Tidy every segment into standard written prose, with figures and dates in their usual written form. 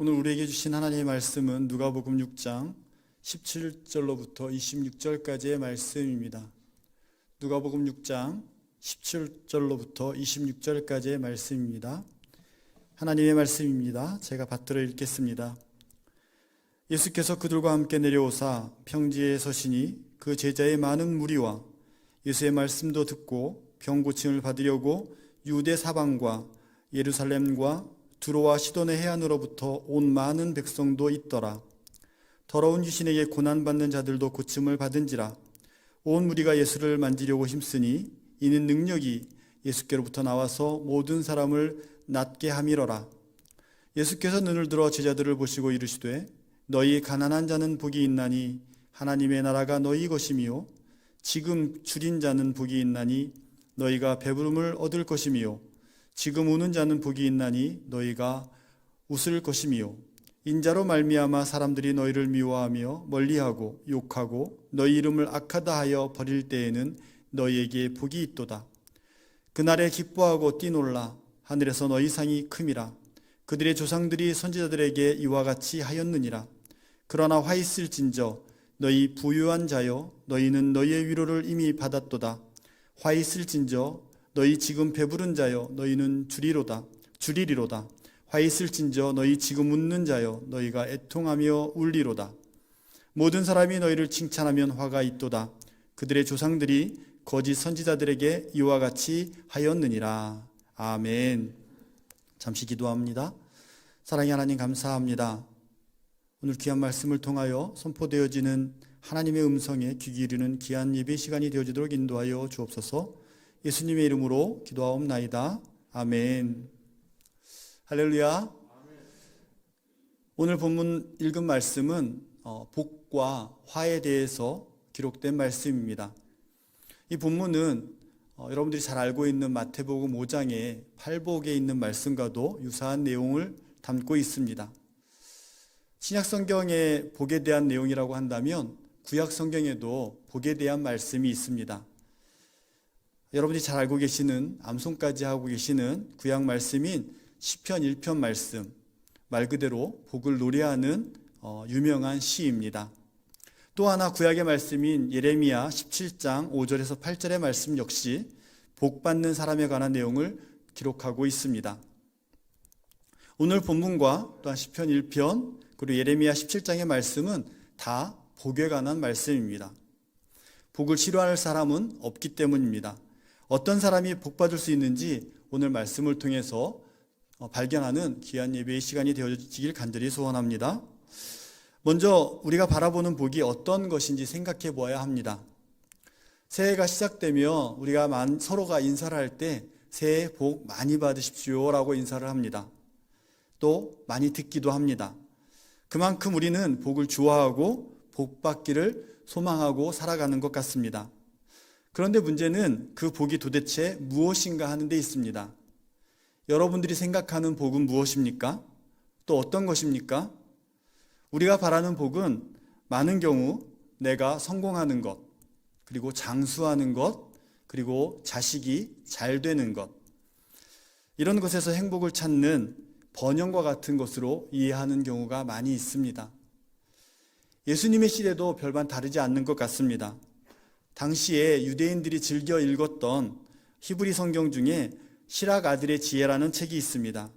오늘 우리에게 주신 하나님의 말씀은 누가복음 6장 17절로부터 26절까지의 말씀입니다. 누가복음 6장 17절로부터 26절까지의 말씀입니다. 하나님의 말씀입니다. 제가 받들어 읽겠습니다. 예수께서 그들과 함께 내려오사 평지에 서시니 그 제자의 많은 무리와 예수의 말씀도 듣고 병 고침을 받으려고 유대 사방과 예루살렘과 두로와 시돈의 해안으로부터 온 많은 백성도 있더라. 더러운 귀신에게 고난받는 자들도 고침을 받은지라. 온 무리가 예수를 만지려고 힘쓰니 이는 능력이 예수께로부터 나와서 모든 사람을 낫게 함이러라. 예수께서 눈을 들어 제자들을 보시고 이르시되 너희 가난한 자는 복이 있나니 하나님의 나라가 너희 것이미요 지금 줄인 자는 복이 있나니 너희가 배부름을 얻을 것이미요 지금 우는 자는 복이 있나니 너희가 웃을 것이미요 인자로 말미암아 사람들이 너희를 미워하며 멀리하고 욕하고 너희 이름을 악하다 하여 버릴 때에는 너희에게 복이 있도다. 그날에 기뻐하고 뛰놀라 하늘에서 너희 상이 큼이라. 그들의 조상들이 선지자들에게 이와 같이 하였느니라. 그러나 화 있을진저 너희 부유한 자여 너희는 너희의 위로를 이미 받았도다. 화 있을진저 너희 지금 배부른 자여 너희는 줄이리로다. 화 있을진저 너희 지금 웃는 자여 너희가 애통하며 울리로다. 모든 사람이 너희를 칭찬하면 화가 있도다. 그들의 조상들이 거짓 선지자들에게 이와 같이 하였느니라. 아멘. 잠시 기도합니다. 사랑의 하나님 감사합니다. 오늘 귀한 말씀을 통하여 선포되어지는 하나님의 음성에 귀 기울이는 귀한 예배 시간이 되어지도록 인도하여 주옵소서. 예수님의 이름으로 기도하옵나이다. 아멘. 할렐루야. 오늘 본문 읽은 말씀은 복과 화에 대해서 기록된 말씀입니다. 이 본문은 여러분들이 잘 알고 있는 마태복음 5장의 팔복에 있는 말씀과도 유사한 내용을 담고 있습니다. 신약성경의 복에 대한 내용이라고 한다면 구약성경에도 복에 대한 말씀이 있습니다. 여러분들이 잘 알고 계시는 암송까지 하고 계시는 구약 말씀인 시편 1편 말씀, 말 그대로 복을 노래하는 유명한 시입니다. 또 하나 구약의 말씀인 예레미야 17장 5절에서 8절의 말씀 역시 복 받는 사람에 관한 내용을 기록하고 있습니다. 오늘 본문과 또한 시편 1편 그리고 예레미야 17장의 말씀은 다 복에 관한 말씀입니다. 복을 싫어할 사람은 없기 때문입니다. 어떤 사람이 복 받을 수 있는지 오늘 말씀을 통해서 발견하는 귀한 예배의 시간이 되어지길 간절히 소원합니다. 먼저 우리가 바라보는 복이 어떤 것인지 생각해 보아야 합니다. 새해가 시작되며 우리가 서로가 인사를 할 때 새해 복 많이 받으십시오 라고 인사를 합니다. 또 많이 듣기도 합니다. 그만큼 우리는 복을 좋아하고 복 받기를 소망하고 살아가는 것 같습니다. 그런데 문제는 그 복이 도대체 무엇인가 하는 데 있습니다. 여러분들이 생각하는 복은 무엇입니까? 또 어떤 것입니까? 우리가 바라는 복은 많은 경우 내가 성공하는 것, 그리고 장수하는 것, 그리고 자식이 잘 되는 것, 이런 것에서 행복을 찾는 번영과 같은 것으로 이해하는 경우가 많이 있습니다. 예수님의 시대도 별반 다르지 않는 것 같습니다. 당시에 유대인들이 즐겨 읽었던 히브리 성경 중에 시락 아들의 지혜라는 책이 있습니다.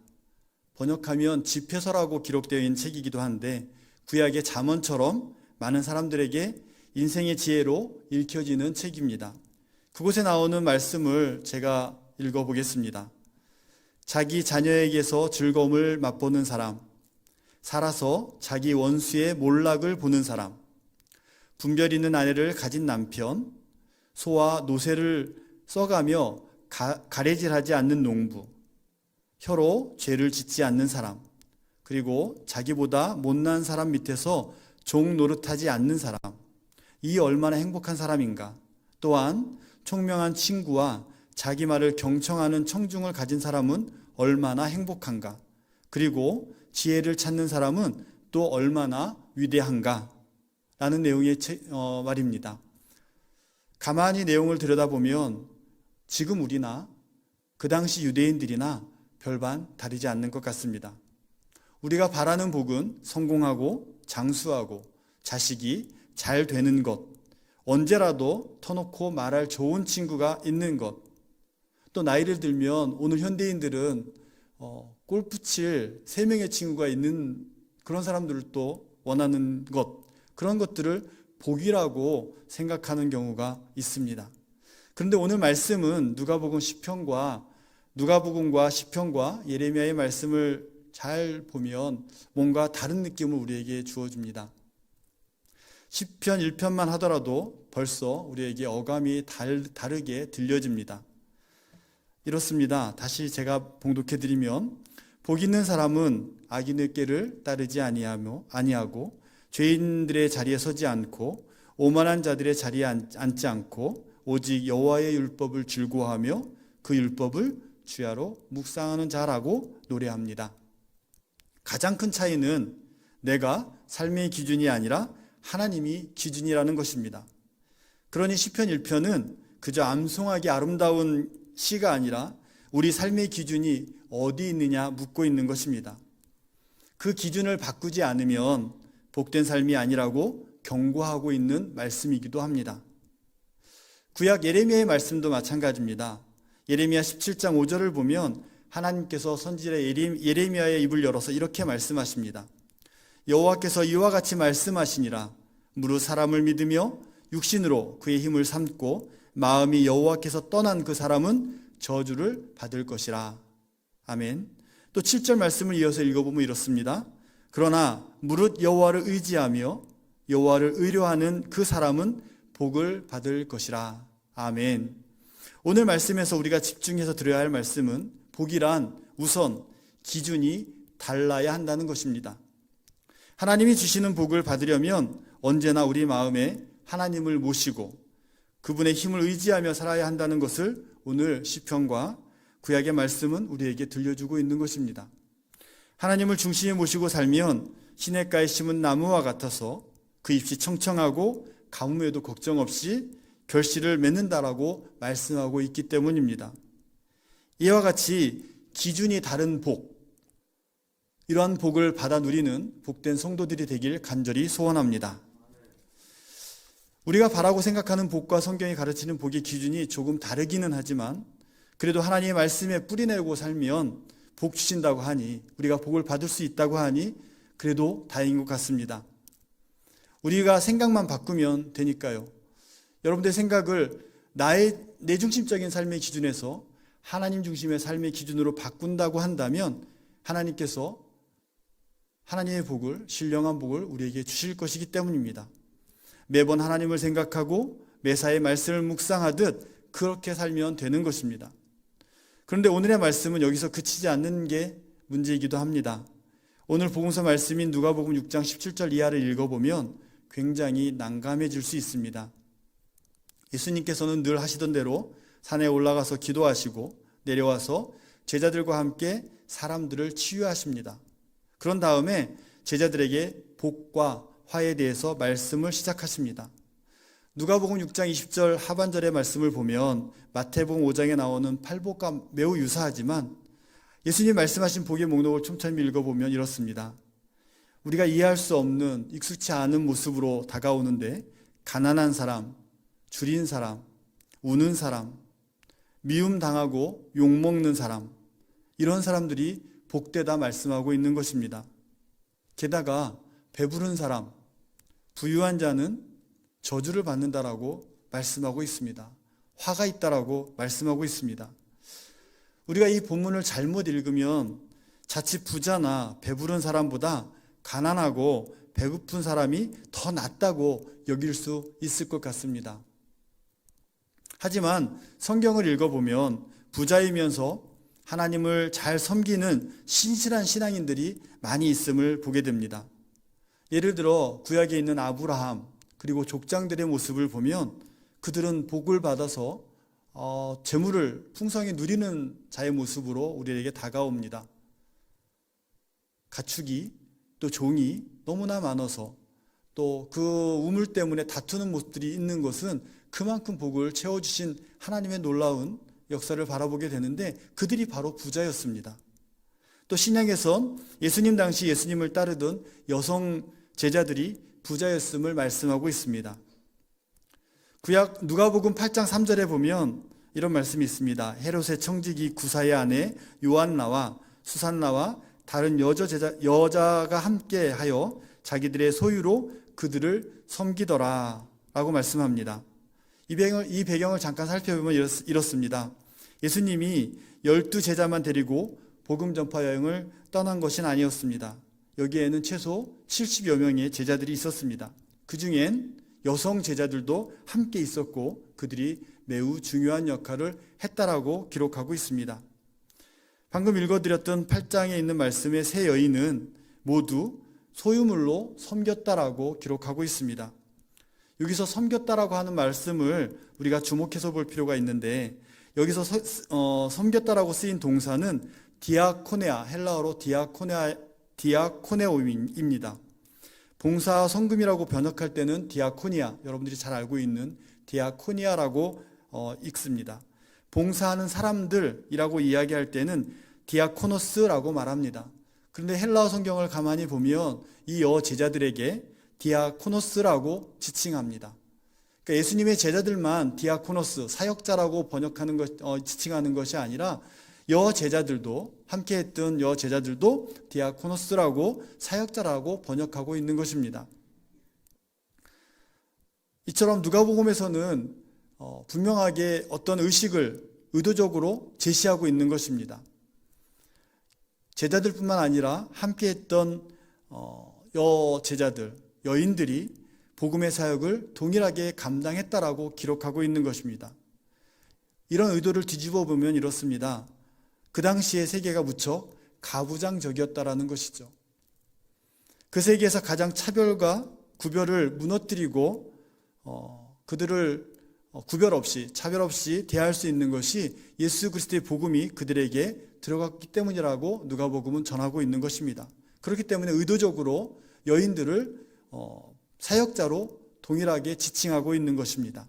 번역하면 지폐서라고 기록되어 있는 책이기도 한데 구약의 잠언처럼 많은 사람들에게 인생의 지혜로 읽혀지는 책입니다. 그곳에 나오는 말씀을 제가 읽어보겠습니다. 자기 자녀에게서 즐거움을 맛보는 사람, 살아서 자기 원수의 몰락을 보는 사람, 분별 있는 아내를 가진 남편, 소와 노새를 써가며 가래질하지 않는 농부, 혀로 죄를 짓지 않는 사람, 그리고 자기보다 못난 사람 밑에서 종 노릇하지 않는 사람, 이 얼마나 행복한 사람인가. 또한 총명한 친구와 자기 말을 경청하는 청중을 가진 사람은 얼마나 행복한가. 그리고 지혜를 찾는 사람은 또 얼마나 위대한가 라는 내용의 말입니다. 가만히 내용을 들여다보면 지금 우리나 그 당시 유대인들이나 별반 다르지 않는 것 같습니다. 우리가 바라는 복은 성공하고 장수하고 자식이 잘 되는 것, 언제라도 터놓고 말할 좋은 친구가 있는 것, 또 나이를 들면 오늘 현대인들은 골프 칠 3명의 친구가 있는 그런 사람들을 또 원하는 것, 그런 것들을 복이라고 생각하는 경우가 있습니다. 그런데 오늘 말씀은 누가복음과 시편과 예레미야의 말씀을 잘 보면 뭔가 다른 느낌을 우리에게 주어줍니다. 시편 1편만 하더라도 벌써 우리에게 어감이 다르게 들려집니다. 이렇습니다. 다시 제가 봉독해 드리면, 복 있는 사람은 악인의 꾀를 따르지 아니하고 죄인들의 자리에 서지 않고 오만한 자들의 자리에 앉지 않고 오직 여호와의 율법을 즐거워하며 그 율법을 주야로 묵상하는 자라고 노래합니다. 가장 큰 차이는 내가 삶의 기준이 아니라 하나님이 기준이라는 것입니다. 그러니 시편 1편은 그저 암송하기 아름다운 시가 아니라 우리 삶의 기준이 어디 있느냐 묻고 있는 것입니다. 그 기준을 바꾸지 않으면 복된 삶이 아니라고 경고하고 있는 말씀이기도 합니다. 구약 예레미야의 말씀도 마찬가지입니다. 예레미야 17장 5절을 보면 하나님께서 선지자 예레미야의 입을 열어서 이렇게 말씀하십니다. 여호와께서 이와 같이 말씀하시니라. 무릇 사람을 믿으며 육신으로 그의 힘을 삼고 마음이 여호와께서 떠난 그 사람은 저주를 받을 것이라. 아멘. 또 7절 말씀을 이어서 읽어보면 이렇습니다. 그러나 무릇 여호와를 의지하며 여호와를 의뢰하는 그 사람은 복을 받을 것이라. 아멘. 오늘 말씀에서 우리가 집중해서 들어야 할 말씀은 복이란 우선 기준이 달라야 한다는 것입니다. 하나님이 주시는 복을 받으려면 언제나 우리 마음에 하나님을 모시고 그분의 힘을 의지하며 살아야 한다는 것을 오늘 시편과 구약의 말씀은 우리에게 들려주고 있는 것입니다. 하나님을 중심에 모시고 살면 시냇가에 심은 나무와 같아서 그 잎이 청청하고 가뭄에도 걱정 없이 결실을 맺는다라고 말씀하고 있기 때문입니다. 이와 같이 기준이 다른 복, 이러한 복을 받아 누리는 복된 성도들이 되길 간절히 소원합니다. 우리가 바라고 생각하는 복과 성경이 가르치는 복의 기준이 조금 다르기는 하지만 그래도 하나님의 말씀에 뿌리내고 살면 복 주신다고 하니, 우리가 복을 받을 수 있다고 하니 그래도 다행인 것 같습니다. 우리가 생각만 바꾸면 되니까요. 여러분들의 생각을 내 중심적인 삶의 기준에서 하나님 중심의 삶의 기준으로 바꾼다고 한다면 하나님께서 하나님의 복을, 신령한 복을 우리에게 주실 것이기 때문입니다. 매번 하나님을 생각하고 매사의 말씀을 묵상하듯 그렇게 살면 되는 것입니다. 그런데 오늘의 말씀은 여기서 그치지 않는 게 문제이기도 합니다. 오늘 복음서 말씀인 누가복음 6장 17절 이하를 읽어보면 굉장히 난감해질 수 있습니다. 예수님께서는 늘 하시던 대로 산에 올라가서 기도하시고 내려와서 제자들과 함께 사람들을 치유하십니다. 그런 다음에 제자들에게 복과 화에 대해서 말씀을 시작하십니다. 누가복음 6장 20절 하반절의 말씀을 보면 마태복음 5장에 나오는 팔복과 매우 유사하지만 예수님 말씀하신 복의 목록을 촘촘히 읽어보면 이렇습니다. 우리가 이해할 수 없는 익숙치 않은 모습으로 다가오는데 가난한 사람, 줄인 사람, 우는 사람, 미움당하고 욕먹는 사람, 이런 사람들이 복되다 말씀하고 있는 것입니다. 게다가 배부른 사람, 부유한 자는 저주를 받는다라고 말씀하고 있습니다. 화가 있다라고 말씀하고 있습니다. 우리가 이 본문을 잘못 읽으면 자칫 부자나 배부른 사람보다 가난하고 배고픈 사람이 더 낫다고 여길 수 있을 것 같습니다. 하지만 성경을 읽어보면 부자이면서 하나님을 잘 섬기는 신실한 신앙인들이 많이 있음을 보게 됩니다. 예를 들어 구약에 있는 아브라함 그리고 족장들의 모습을 보면 그들은 복을 받아서 재물을 풍성히 누리는 자의 모습으로 우리에게 다가옵니다. 가축이 또 종이 너무나 많아서 또 그 우물 때문에 다투는 모습들이 있는 것은 그만큼 복을 채워주신 하나님의 놀라운 역사를 바라보게 되는데 그들이 바로 부자였습니다. 또 신약에선 예수님 당시 예수님을 따르던 여성 제자들이 부자였음을 말씀하고 있습니다. 구약 누가복음 8장 3절에 보면 이런 말씀이 있습니다. 헤롯의 청지기 구사의 아내 요한나와 수산나와 다른 여자가 함께하여 자기들의 소유로 그들을 섬기더라 라고 말씀합니다. 이 배경을 잠깐 살펴보면 이렇습니다. 예수님이 12제자만 데리고 복음 전파 여행을 떠난 것은 아니었습니다. 여기에는 최소 70여 명의 제자들이 있었습니다. 그 중엔 여성 제자들도 함께 있었고 그들이 매우 중요한 역할을 했다라고 기록하고 있습니다. 방금 읽어드렸던 8장에 있는 말씀의 세 여인은 모두 소유물로 섬겼다라고 기록하고 있습니다. 여기서 섬겼다라고 하는 말씀을 우리가 주목해서 볼 필요가 있는데, 여기서 섬겼다라고 쓰인 동사는 디아코네아, 헬라어로 디아코네오입니다. 봉사 성금이라고 번역할 때는 디아코니아, 여러분들이 잘 알고 있는 디아코니아라고 읽습니다. 봉사하는 사람들이라고 이야기할 때는 디아코노스라고 말합니다. 그런데 헬라어 성경을 가만히 보면 이 여제자들에게 디아코노스라고 지칭합니다. 그러니까 예수님의 제자들만 디아코노스, 사역자라고 지칭하는 것이 아니라 여제자들도, 함께했던 여제자들도 디아코노스라고, 사역자라고 번역하고 있는 것입니다. 이처럼 누가복음에서는 분명하게 어떤 의식을 의도적으로 제시하고 있는 것입니다. 제자들뿐만 아니라 함께했던 여제자들, 여인들이 복음의 사역을 동일하게 감당했다라고 기록하고 있는 것입니다. 이런 의도를 뒤집어 보면 이렇습니다. 그 당시의 세계가 무척 가부장적이었다라는 것이죠. 그 세계에서 가장 차별과 구별을 무너뜨리고 그들을 구별 없이, 차별 없이 대할 수 있는 것이 예수 그리스도의 복음이 그들에게 들어갔기 때문이라고 누가복음은 전하고 있는 것입니다. 그렇기 때문에 의도적으로 여인들을 사역자로 동일하게 지칭하고 있는 것입니다.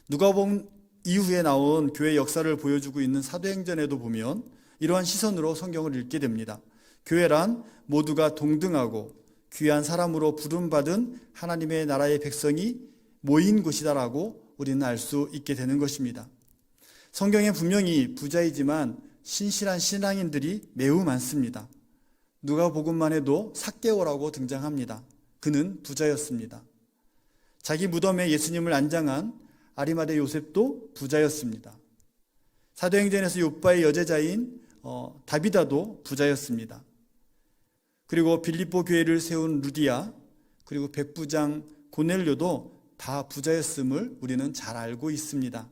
누가복음 이후에 나온 교회 역사를 보여주고 있는 사도행전에도 보면 이러한 시선으로 성경을 읽게 됩니다. 교회란 모두가 동등하고 귀한 사람으로 부름받은 하나님의 나라의 백성이 모인 곳이다라고 우리는 알 수 있게 되는 것입니다. 성경에 분명히 부자이지만 신실한 신앙인들이 매우 많습니다. 누가복음만 해도 삭개오라고 등장합니다. 그는 부자였습니다. 자기 무덤에 예수님을 안장한 아리마대 요셉도 부자였습니다. 사도행전에서 요빠의 여제자인 다비다도 부자였습니다. 그리고 빌립보 교회를 세운 루디아, 그리고 백부장 고넬료도 다 부자였음을 우리는 잘 알고 있습니다.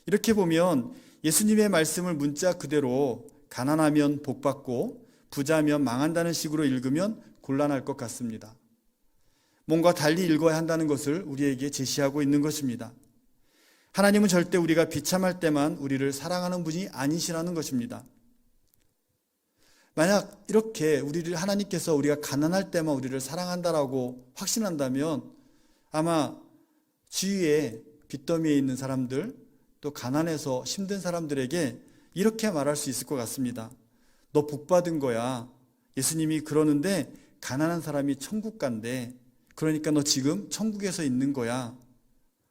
이렇게 보면 예수님의 말씀을 문자 그대로 가난하면 복받고 부자면 망한다는 식으로 읽으면 곤란할 것 같습니다. 뭔가 달리 읽어야 한다는 것을 우리에게 제시하고 있는 것입니다. 하나님은 절대 우리가 비참할 때만 우리를 사랑하는 분이 아니시라는 것입니다. 만약 이렇게 하나님께서 우리가 가난할 때만 우리를 사랑한다라고 확신한다면 아마 주위에 빚더미에 있는 사람들, 또 가난해서 힘든 사람들에게 이렇게 말할 수 있을 것 같습니다. 너 복 받은 거야. 예수님이 그러는데 가난한 사람이 천국 간대. 그러니까 너 지금 천국에서 있는 거야.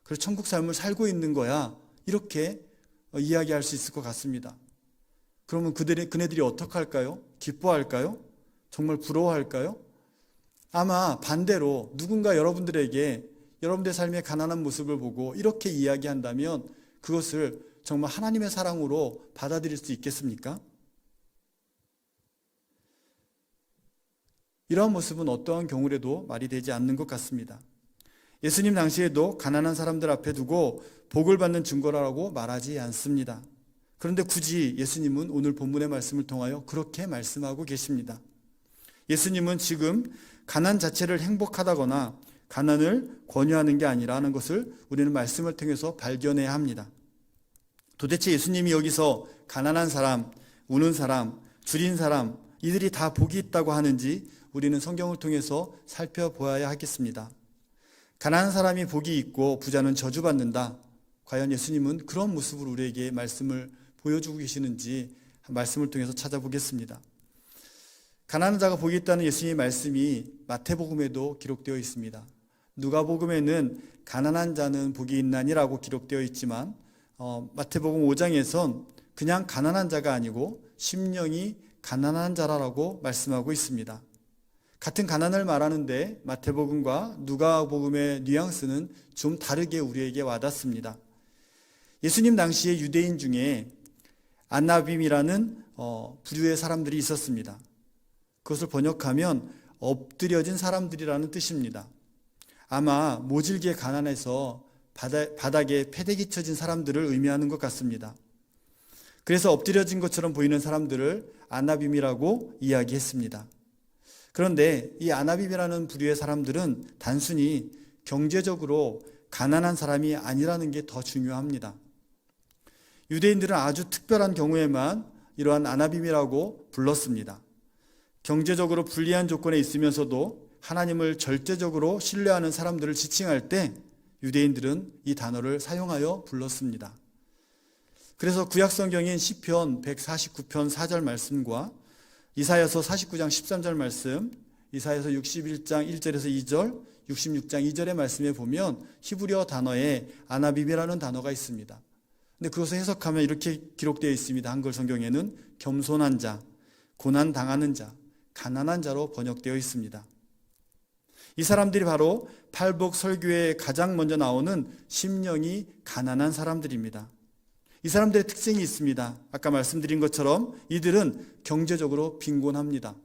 그래서 천국 삶을 살고 있는 거야. 이렇게 이야기할 수 있을 것 같습니다. 그러면 그네들이 어떻게 할까요? 기뻐할까요? 정말 부러워할까요? 아마 반대로 누군가 여러분들에게 여러분들의 삶의 가난한 모습을 보고 이렇게 이야기한다면 그것을 정말 하나님의 사랑으로 받아들일 수 있겠습니까? 이러한 모습은 어떠한 경우라도 말이 되지 않는 것 같습니다. 예수님 당시에도 가난한 사람들 앞에 두고 복을 받는 증거라고 말하지 않습니다. 그런데 굳이 예수님은 오늘 본문의 말씀을 통하여 그렇게 말씀하고 계십니다. 예수님은 지금 가난 자체를 행복하다거나 가난을 권유하는 게 아니라는 것을 우리는 말씀을 통해서 발견해야 합니다. 도대체 예수님이 여기서 가난한 사람, 우는 사람, 줄인 사람, 이들이 다 복이 있다고 하는지 우리는 성경을 통해서 살펴보아야 하겠습니다. 가난한 사람이 복이 있고 부자는 저주받는다. 과연 예수님은 그런 모습으로 우리에게 말씀을 보여주고 계시는지 말씀을 통해서 찾아보겠습니다. 가난한 자가 복이 있다는 예수님의 말씀이 마태복음에도 기록되어 있습니다. 누가복음에는 가난한 자는 복이 있나니라고 기록되어 있지만 마태복음 5장에선 그냥 가난한 자가 아니고 심령이 가난한 자라고 말씀하고 있습니다. 같은 가난을 말하는데 마태복음과 누가복음의 뉘앙스는 좀 다르게 우리에게 와닿습니다. 예수님 당시에 유대인 중에 아나빔이라는 부류의 사람들이 있었습니다. 그것을 번역하면 엎드려진 사람들이라는 뜻입니다. 아마 모질게 가난해서 바닥에 패대기 쳐진 사람들을 의미하는 것 같습니다. 그래서 엎드려진 것처럼 보이는 사람들을 아나빔이라고 이야기했습니다. 그런데 이 아나빔이라는 부류의 사람들은 단순히 경제적으로 가난한 사람이 아니라는 게 더 중요합니다. 유대인들은 아주 특별한 경우에만 이러한 아나빔이라고 불렀습니다. 경제적으로 불리한 조건에 있으면서도 하나님을 절대적으로 신뢰하는 사람들을 지칭할 때 유대인들은 이 단어를 사용하여 불렀습니다. 그래서 구약성경인 시편 149편 4절 말씀과 이사야서 49장 13절 말씀, 이사야서 61장 1절에서 2절, 66장 2절의 말씀에 보면 히브리어 단어에 아나빔이라는 단어가 있습니다. 근데 그것을 해석하면 이렇게 기록되어 있습니다. 한글 성경에는 겸손한 자, 고난 당하는 자, 가난한 자로 번역되어 있습니다. 이 사람들이 바로 팔복 설교에 가장 먼저 나오는 심령이 가난한 사람들입니다. 이 사람들의 특징이 있습니다. 아까 말씀드린 것처럼 이들은 경제적으로 빈곤합니다.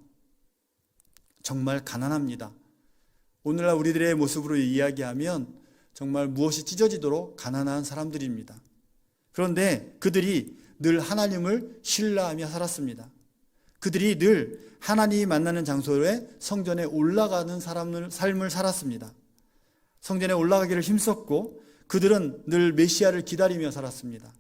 정말 가난합니다. 오늘날 우리들의 모습으로 이야기하면 정말 무엇이 찢어지도록 가난한 사람들입니다. 그런데 그들이 늘 하나님을 신뢰하며 살았습니다. 그들이 늘 하나님이 만나는 장소에 성전에 올라가는 삶을 살았습니다. 성전에 올라가기를 힘썼고 그들은 늘 메시아를 기다리며 살았습니다.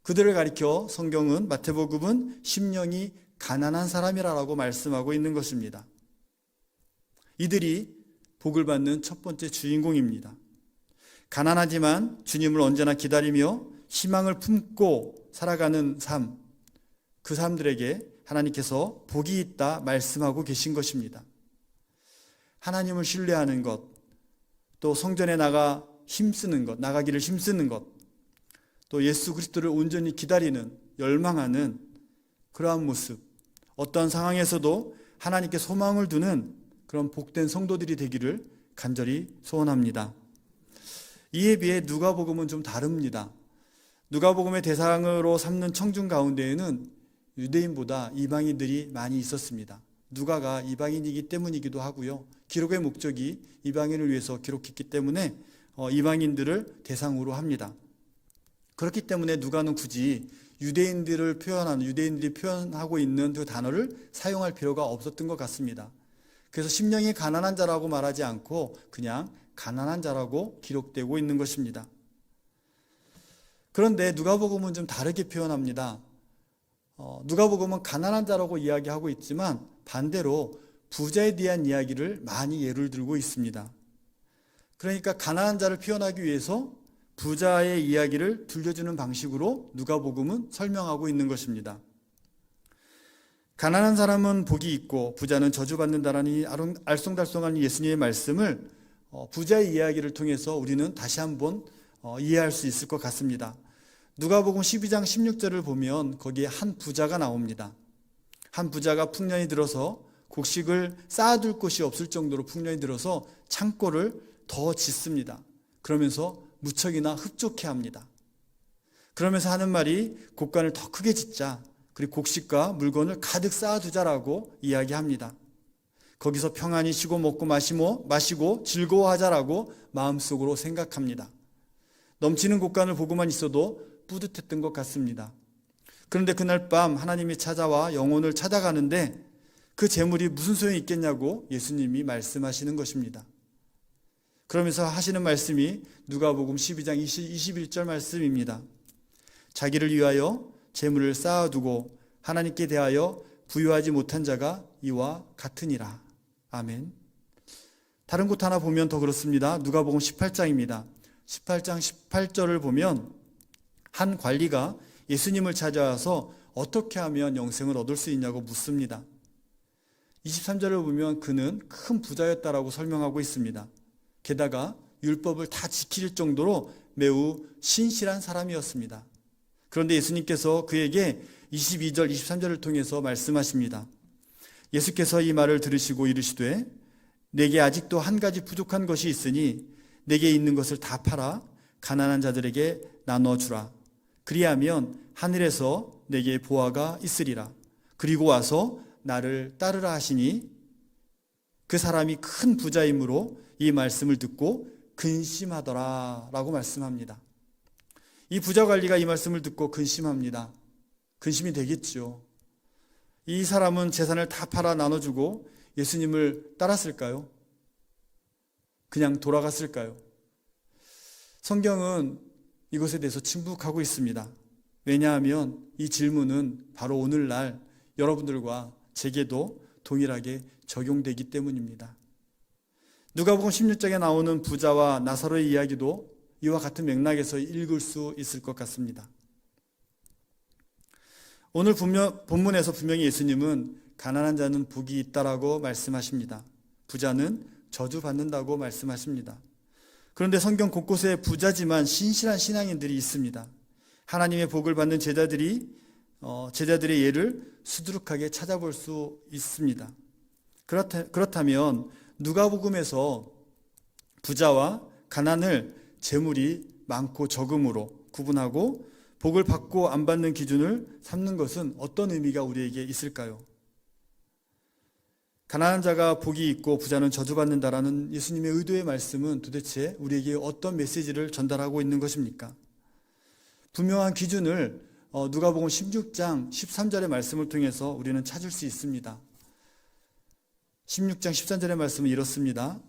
그들을 가리켜 성경은 마태복음은 심령이 가난한 사람이라고 말씀하고 있는 것입니다. 이들이 복을 받는 첫 번째 주인공입니다. 가난하지만 주님을 언제나 기다리며 희망을 품고 살아가는 삶, 그 사람들에게 하나님께서 복이 있다 말씀하고 계신 것입니다. 하나님을 신뢰하는 것, 또 성전에 나가기를 힘쓰는 것, 또 예수 그리스도를 온전히 기다리는, 열망하는 그러한 모습, 어떤 상황에서도 하나님께 소망을 두는 그런 복된 성도들이 되기를 간절히 소원합니다. 이에 비해 누가복음은 좀 다릅니다. 누가복음의 대상으로 삼는 청중 가운데에는 유대인보다 이방인들이 많이 있었습니다. 누가가 이방인이기 때문이기도 하고요. 기록의 목적이 이방인을 위해서 기록했기 때문에 이방인들을 대상으로 합니다. 그렇기 때문에 누가는 굳이 유대인들이 표현하고 있는 그 단어를 사용할 필요가 없었던 것 같습니다. 그래서 심령이 가난한 자라고 말하지 않고 그냥 가난한 자라고 기록되고 있는 것입니다. 그런데 누가복음은 좀 다르게 표현합니다. 누가복음은 가난한 자라고 이야기하고 있지만 반대로 부자에 대한 이야기를 많이 예를 들고 있습니다. 그러니까 가난한 자를 표현하기 위해서 부자의 이야기를 들려주는 방식으로 누가복음은 설명하고 있는 것입니다. 가난한 사람은 복이 있고 부자는 저주받는다라는 알쏭달쏭한 예수님의 말씀을 부자의 이야기를 통해서 우리는 다시 한번 이해할 수 있을 것 같습니다. 누가복음 12장 16절을 보면 거기에 한 부자가 나옵니다. 한 부자가 풍년이 들어서 곡식을 쌓아둘 곳이 없을 정도로 풍년이 들어서 창고를 더 짓습니다. 그러면서 무척이나 흡족해 합니다. 그러면서 하는 말이 곡간을 더 크게 짓자, 그리고 곡식과 물건을 가득 쌓아두자라고 이야기합니다. 거기서 평안히 쉬고 먹고 마시고 즐거워하자라고 마음속으로 생각합니다. 넘치는 곡간을 보고만 있어도 뿌듯했던 것 같습니다. 그런데 그날 밤 하나님이 찾아와 영혼을 찾아가는데 그 재물이 무슨 소용이 있겠냐고 예수님이 말씀하시는 것입니다. 그러면서 하시는 말씀이 누가복음 12장 21절 말씀입니다. 자기를 위하여 재물을 쌓아두고 하나님께 대하여 부유하지 못한 자가 이와 같으니라. 아멘. 다른 곳 하나 보면 더 그렇습니다. 누가복음 18장입니다. 18장 18절을 보면 한 관리가 예수님을 찾아와서 어떻게 하면 영생을 얻을 수 있냐고 묻습니다. 23절을 보면 그는 큰 부자였다라고 설명하고 있습니다. 게다가 율법을 다 지킬 정도로 매우 신실한 사람이었습니다. 그런데 예수님께서 그에게 22절, 23절을 통해서 말씀하십니다. 예수께서 이 말을 들으시고 이르시되 내게 아직도 한 가지 부족한 것이 있으니 내게 있는 것을 다 팔아 가난한 자들에게 나눠주라. 그리하면 하늘에서 내게 보화가 있으리라. 그리고 와서 나를 따르라 하시니 그 사람이 큰 부자이므로 이 말씀을 듣고 근심하더라 라고 말씀합니다. 이 부자 관리가 이 말씀을 듣고 근심합니다. 근심이 되겠죠. 이 사람은 재산을 다 팔아 나눠주고 예수님을 따랐을까요? 그냥 돌아갔을까요? 성경은 이것에 대해서 침묵하고 있습니다. 왜냐하면 이 질문은 바로 오늘날 여러분들과 제게도 동일하게 적용되기 때문입니다. 누가복음 16장에 나오는 부자와 나사로의 이야기도 이와 같은 맥락에서 읽을 수 있을 것 같습니다. 오늘 본문에서 분명히 예수님은 가난한 자는 복이 있다라고 말씀하십니다. 부자는 저주받는다고 말씀하십니다. 그런데 성경 곳곳에 부자지만 신실한 신앙인들이 있습니다. 하나님의 복을 받는 제자들의 예를 수두룩하게 찾아볼 수 있습니다. 그렇다면 누가복음에서 부자와 가난을 재물이 많고 적음으로 구분하고 복을 받고 안 받는 기준을 삼는 것은 어떤 의미가 우리에게 있을까요? 가난한 자가 복이 있고 부자는 저주받는다라는 예수님의 의도의 말씀은 도대체 우리에게 어떤 메시지를 전달하고 있는 것입니까? 분명한 기준을 누가복음 16장 13절의 말씀을 통해서 우리는 찾을 수 있습니다. 16장 13절의 말씀은 이렇습니다.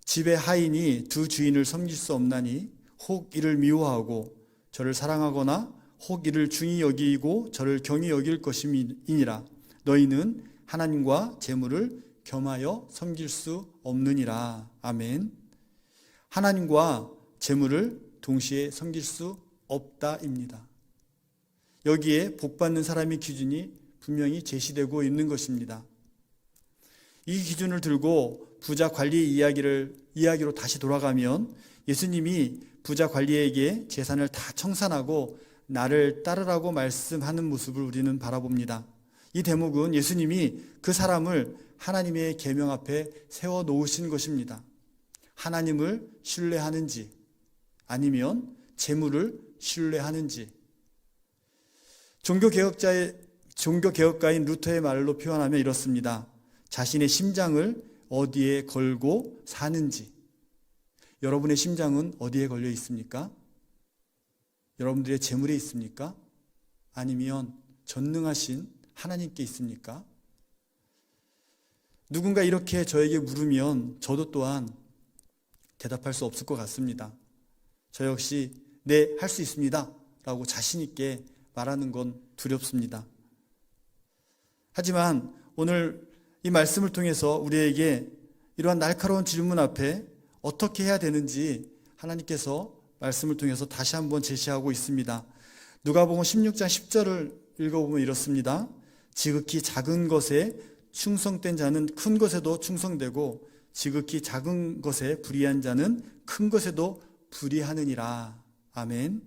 집의 하인이 두 주인을 섬길 수 없나니 혹 이를 미워하고 저를 사랑하거나 혹 이를 중히 여기고 저를 경히 여길 것임이니라. 너희는 하나님과 재물을 겸하여 섬길 수 없느니라. 아멘. 하나님과 재물을 동시에 섬길 수 없다입니다. 여기에 복받는 사람의 기준이 분명히 제시되고 있는 것입니다. 이 기준을 들고 부자 관리의 이야기로 다시 돌아가면 예수님이 부자 관리에게 재산을 다 청산하고 나를 따르라고 말씀하는 모습을 우리는 바라봅니다. 이 대목은 예수님이 그 사람을 하나님의 계명 앞에 세워놓으신 것입니다. 하나님을 신뢰하는지 아니면 재물을 신뢰하는지. 종교개혁가인 루터의 말로 표현하면 이렇습니다. 자신의 심장을 어디에 걸고 사는지. 여러분의 심장은 어디에 걸려 있습니까? 여러분들의 재물에 있습니까? 아니면 전능하신 하나님께 있습니까? 누군가 이렇게 저에게 물으면 저도 또한 대답할 수 없을 것 같습니다. 저 역시 네, 할 수 있습니다 라고 자신 있게 말하는 건 두렵습니다. 하지만 오늘 이 말씀을 통해서 우리에게 이러한 날카로운 질문 앞에 어떻게 해야 되는지 하나님께서 말씀을 통해서 다시 한번 제시하고 있습니다. 누가복음 16장 10절을 읽어보면 이렇습니다. 지극히 작은 것에 충성된 자는 큰 것에도 충성되고 지극히 작은 것에 불의한 자는 큰 것에도 불의하느니라. 아멘.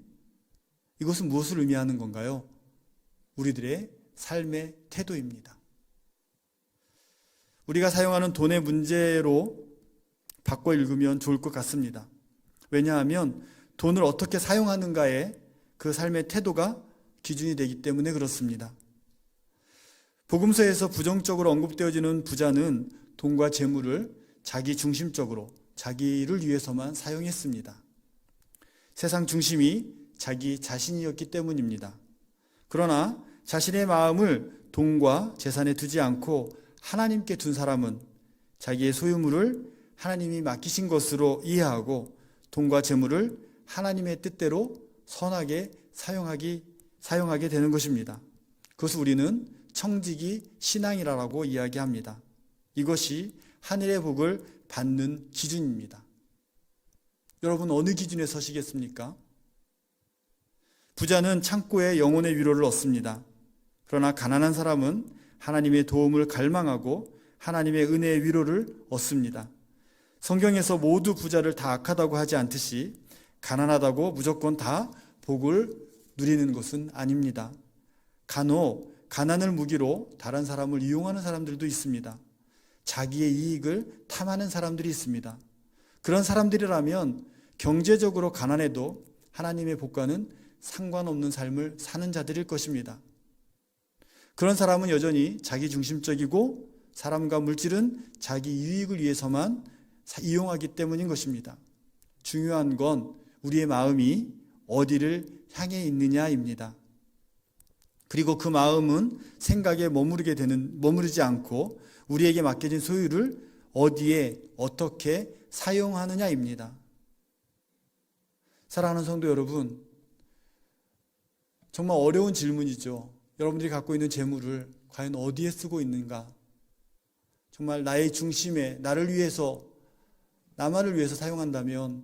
이것은 무엇을 의미하는 건가요? 우리들의 삶의 태도입니다. 우리가 사용하는 돈의 문제로 바꿔 읽으면 좋을 것 같습니다. 왜냐하면 돈을 어떻게 사용하는가에 그 삶의 태도가 기준이 되기 때문에 그렇습니다. 복음서에서 부정적으로 언급되어지는 부자는 돈과 재물을 자기 중심적으로 자기를 위해서만 사용했습니다. 세상 중심이 자기 자신이었기 때문입니다. 그러나 자신의 마음을 돈과 재산에 두지 않고 하나님께 둔 사람은 자기의 소유물을 하나님이 맡기신 것으로 이해하고 돈과 재물을 하나님의 뜻대로 선하게 사용하게 되는 것입니다. 그것을 우리는 청지기 신앙이라고 이야기합니다. 이것이 하늘의 복을 받는 기준입니다. 여러분 어느 기준에 서시겠습니까? 부자는 창고에 영혼의 위로를 얻습니다. 그러나 가난한 사람은 하나님의 도움을 갈망하고 하나님의 은혜의 위로를 얻습니다. 성경에서 모두 부자를 다 악하다고 하지 않듯이 가난하다고 무조건 다 복을 누리는 것은 아닙니다. 간혹 가난을 무기로 다른 사람을 이용하는 사람들도 있습니다. 자기의 이익을 탐하는 사람들이 있습니다. 그런 사람들이라면 경제적으로 가난해도 하나님의 복과는 상관없는 삶을 사는 자들일 것입니다. 그런 사람은 여전히 자기 중심적이고 사람과 물질은 자기 이익을 위해서만 이용하기 때문인 것입니다. 중요한 건 우리의 마음이 어디를 향해 있느냐입니다. 그리고 그 마음은 생각에 머무르지 않고 우리에게 맡겨진 소유를 어디에 어떻게 사용하느냐입니다. 사랑하는 성도 여러분, 정말 어려운 질문이죠. 여러분들이 갖고 있는 재물을 과연 어디에 쓰고 있는가? 정말 나의 중심에 나를 위해서, 나만을 위해서 사용한다면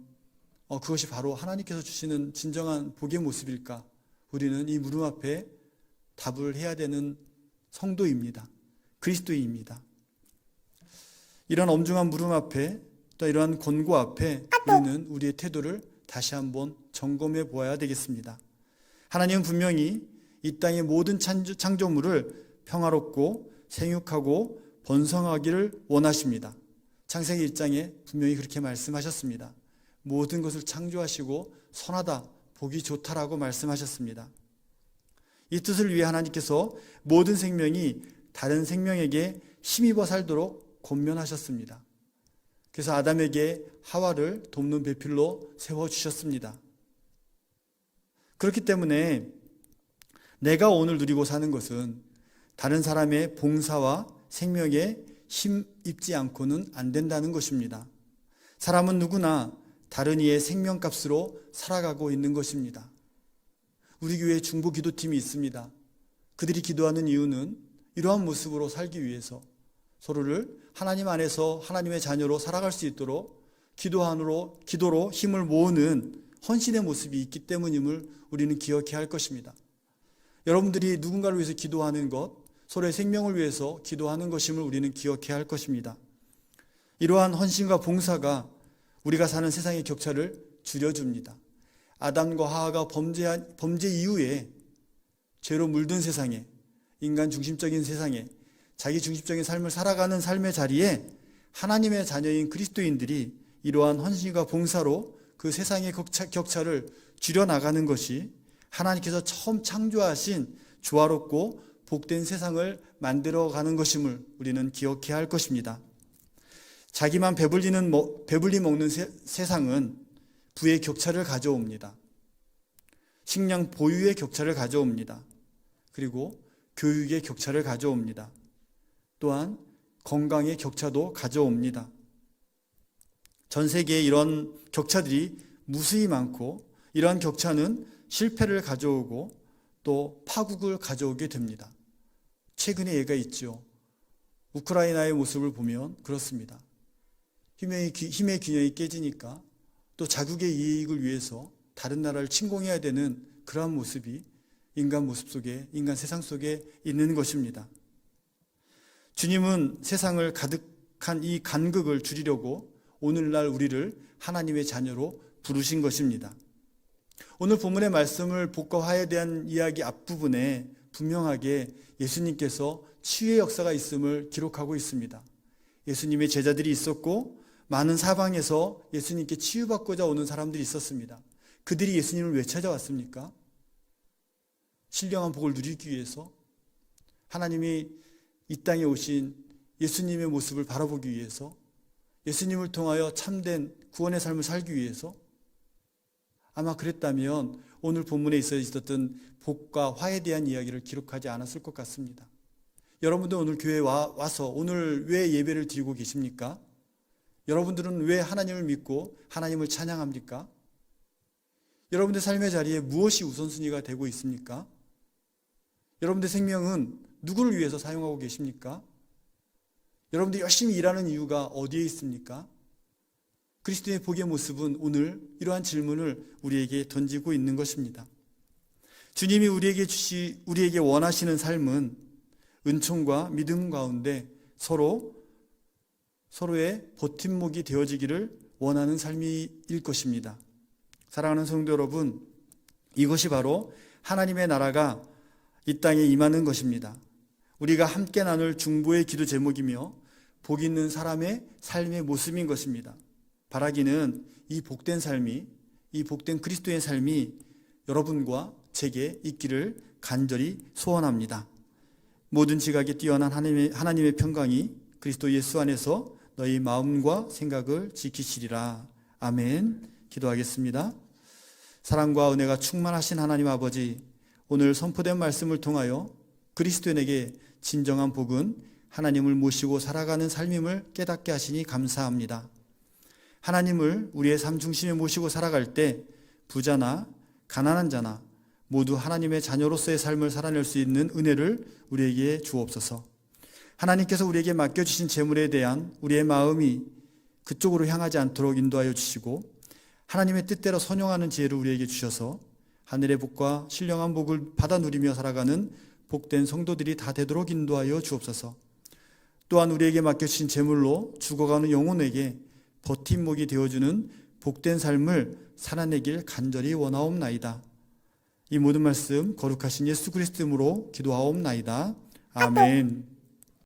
그것이 바로 하나님께서 주시는 진정한 복의 모습일까? 우리는 이 물음 앞에 답을 해야 되는 성도입니다. 그리스도인입니다. 이런 엄중한 물음 앞에, 또 이러한 권고 앞에 우리는 우리의 태도를 다시 한번 점검해 보아야 되겠습니다. 하나님은 분명히 이 땅의 모든 창조물을 평화롭고 생육하고 번성하기를 원하십니다. 창세기 1장에 분명히 그렇게 말씀하셨습니다. 모든 것을 창조하시고 선하다, 보기 좋다라고 말씀하셨습니다. 이 뜻을 위해 하나님께서 모든 생명이 다른 생명에게 힘입어 살도록 권면하셨습니다. 그래서 아담에게 하와를 돕는 배필로 세워주셨습니다. 그렇기 때문에 내가 오늘 누리고 사는 것은 다른 사람의 봉사와 생명에 힘입지 않고는 안 된다는 것입니다. 사람은 누구나 다른 이의 생명값으로 살아가고 있는 것입니다. 우리 교회에 중보 기도팀이 있습니다. 그들이 기도하는 이유는 이러한 모습으로 살기 위해서 서로를 하나님 안에서 하나님의 자녀로 살아갈 수 있도록 기도로 힘을 모으는 헌신의 모습이 있기 때문임을 우리는 기억해야 할 것입니다. 여러분들이 누군가를 위해서 기도하는 것, 서로의 생명을 위해서 기도하는 것임을 우리는 기억해야 할 것입니다. 이러한 헌신과 봉사가 우리가 사는 세상의 격차를 줄여줍니다. 아담과 하와가 범죄 이후에 죄로 물든 세상에, 인간 중심적인 세상에 자기 중심적인 삶을 살아가는 삶의 자리에 하나님의 자녀인 그리스도인들이 이러한 헌신과 봉사로 그 세상의 격차를 줄여나가는 것이 하나님께서 처음 창조하신 조화롭고 복된 세상을 만들어가는 것임을 우리는 기억해야 할 것입니다. 자기만 배불리 먹는 세상은 부의 격차를 가져옵니다. 식량 보유의 격차를 가져옵니다. 그리고 교육의 격차를 가져옵니다. 또한 건강의 격차도 가져옵니다. 전 세계에 이런 격차들이 무수히 많고 이러한 격차는 실패를 가져오고 또 파국을 가져오게 됩니다. 최근에 예가 있죠. 우크라이나의 모습을 보면 그렇습니다. 힘의 균형이 깨지니까 또 자국의 이익을 위해서 다른 나라를 침공해야 되는 그러한 모습이 인간 세상 속에 있는 것입니다. 주님은 세상을 가득한 이 간극을 줄이려고 오늘날 우리를 하나님의 자녀로 부르신 것입니다. 오늘 본문의 말씀을 복과 화에 대한 이야기 앞부분에 분명하게 예수님께서 치유의 역사가 있음을 기록하고 있습니다. 예수님의 제자들이 있었고 많은 사방에서 예수님께 치유받고자 오는 사람들이 있었습니다. 그들이 예수님을 왜 찾아왔습니까? 신령한 복을 누리기 위해서, 하나님이 이 땅에 오신 예수님의 모습을 바라보기 위해서, 예수님을 통하여 참된 구원의 삶을 살기 위해서, 아마 그랬다면 오늘 본문에 있었던 복과 화에 대한 이야기를 기록하지 않았을 것 같습니다. 여러분들 오늘 교회에 와서 오늘 왜 예배를 드리고 계십니까? 여러분들은 왜 하나님을 믿고 하나님을 찬양합니까? 여러분들 삶의 자리에 무엇이 우선순위가 되고 있습니까? 여러분들 생명은 누구를 위해서 사용하고 계십니까? 여러분들이 열심히 일하는 이유가 어디에 있습니까? 그리스도의 복의 모습은 오늘 이러한 질문을 우리에게 던지고 있는 것입니다. 주님이 우리에게 원하시는 삶은 은총과 믿음 가운데 서로의 버팀목이 되어지기를 원하는 삶일 것입니다. 사랑하는 성도 여러분, 이것이 바로 하나님의 나라가 이 땅에 임하는 것입니다. 우리가 함께 나눌 중보의 기도 제목이며 복 있는 사람의 삶의 모습인 것입니다. 바라기는 이 복된 삶이, 이 복된 그리스도의 삶이 여러분과 제게 있기를 간절히 소원합니다. 모든 지각에 뛰어난 하나님의 평강이 그리스도 예수 안에서 너희 마음과 생각을 지키시리라. 아멘. 기도하겠습니다. 사랑과 은혜가 충만하신 하나님 아버지, 오늘 선포된 말씀을 통하여 그리스도인에게 진정한 복은 하나님을 모시고 살아가는 삶임을 깨닫게 하시니 감사합니다. 하나님을 우리의 삶 중심에 모시고 살아갈 때 부자나 가난한 자나 모두 하나님의 자녀로서의 삶을 살아낼 수 있는 은혜를 우리에게 주옵소서. 하나님께서 우리에게 맡겨주신 재물에 대한 우리의 마음이 그쪽으로 향하지 않도록 인도하여 주시고, 하나님의 뜻대로 선용하는 지혜를 우리에게 주셔서 하늘의 복과 신령한 복을 받아 누리며 살아가는 복된 성도들이 다 되도록 인도하여 주옵소서. 또한 우리에게 맡겨주신 재물로 죽어가는 영혼에게 버팀목이 되어주는 복된 삶을 살아내길 간절히 원하옵나이다. 이 모든 말씀 거룩하신 예수 그리스도 이름으로 기도하옵나이다. 아멘.